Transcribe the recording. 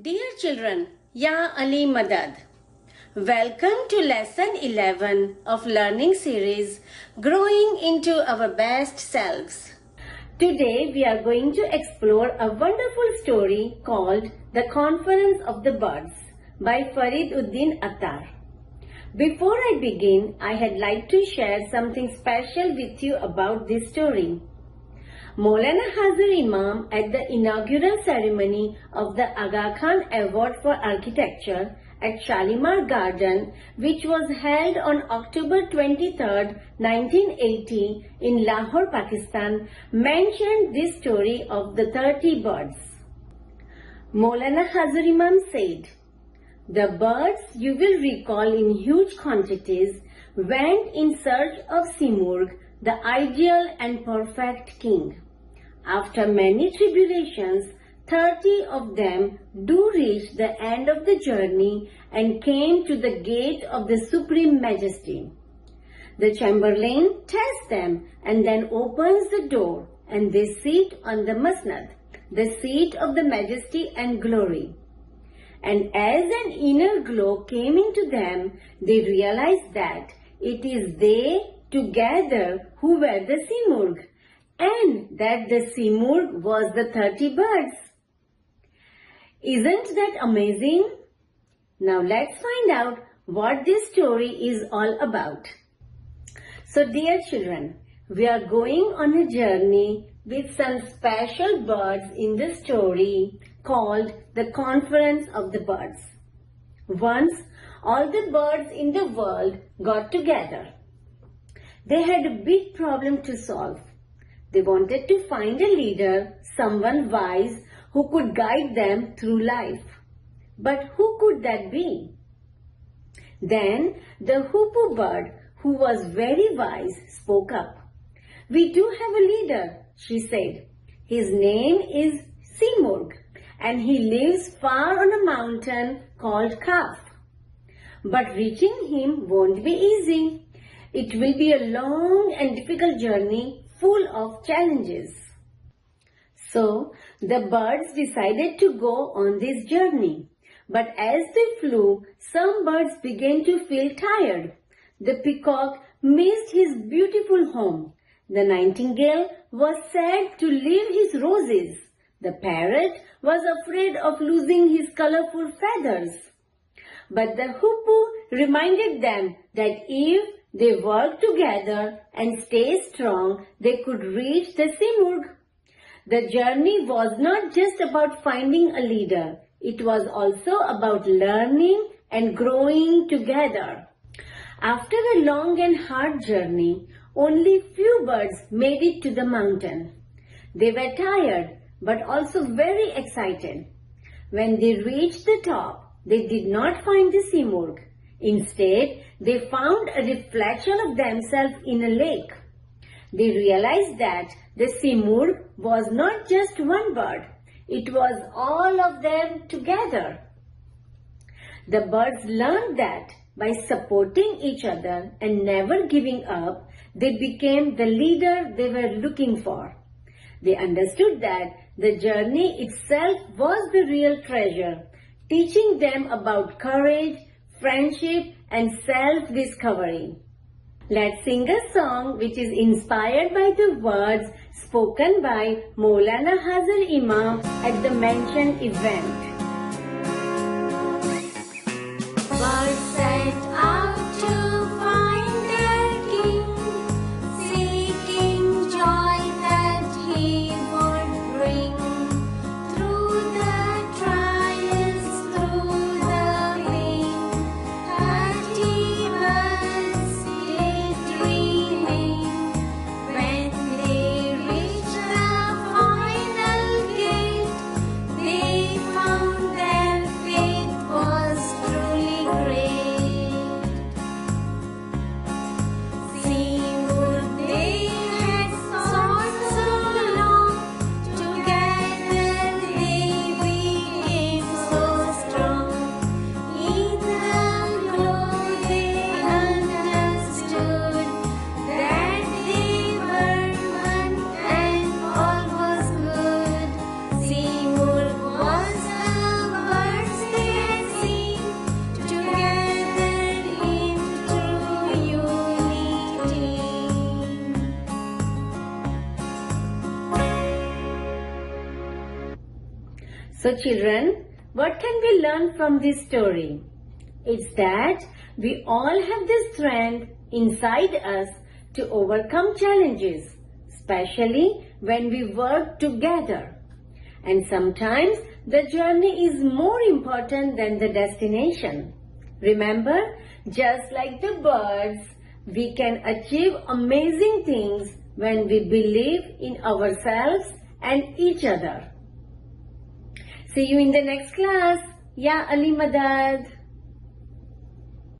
Dear children, Ya Ali Madad. Welcome to lesson 11 of learning series Growing into Our Best Selves. Today we are going to explore a wonderful story called The Conference of the Birds by Fariduddin Attar. Before I begin, I had like to share something special with you about this story. Mawlana Hazir Imam at the inaugural ceremony of the Aga Khan Award for Architecture at Shalimar Garden, which was held on October 23, 1980 in Lahore, Pakistan, mentioned this story of the 30 birds. Mawlana Hazir Imam said, "The birds you will recall in huge quantities went in search of Simurgh, the ideal and perfect king. After many tribulations, 30 of them do reach the end of the journey and came to the gate of the Supreme Majesty. The Chamberlain tests them and then opens the door, and they sit on the masnad, the seat of the Majesty and Glory. And as an inner glow came into them, they realized that it is they together who were the Simurgh, and that the Simurgh was the 30 birds. Isn't that amazing? Now let's find out what this story is all about. So dear children, we are going on a journey with some special birds in the story called The Conference of the Birds. Once, all the birds in the world got together. They had a big problem to solve. They wanted to find a leader, someone wise who could guide them through life. But who could that be? Then the hoopoe bird, who was very wise, spoke up. "We do have a leader," she said. "His name is Simurgh, and he lives far on a mountain called Kaf. But reaching him won't be easy. It will be a long and difficult journey full of challenges." So the birds decided to go on this journey. But as they flew, some birds began to feel tired. The peacock missed his beautiful home. The nightingale was sad to leave his roses. The parrot was afraid of losing his colorful feathers. But the hoopoe reminded them that if they worked together and stayed strong, they could reach the Simurgh. The journey was not just about finding a leader. It was also about learning and growing together. After a long and hard journey, only few birds made it to the mountain. They were tired, but also very excited. When they reached the top, they did not find the Simurgh. Instead, they found a reflection of themselves in a lake. They realized that the Simurgh was not just one bird. It was all of them together. The birds learned that by supporting each other and never giving up, they became the leader they were looking for. They understood that the journey itself was the real treasure, teaching them about courage, friendship, and self-discovery. Let's sing a song which is inspired by the words spoken by Mawlana Hazir Imam at the mentioned event. Birds set out to find their king, seeking joy that he would bring. Through the trials, through the pain, 30 birds did remain. When they reached the final gate, they found their fate was truly great. So children, what can we learn from this story? It's that we all have the strength inside us to overcome challenges, especially when we work together. And sometimes the journey is more important than the destination. Remember, just like the birds, we can achieve amazing things when we believe in ourselves and each other. See you in the next class. Ya Ali Madad.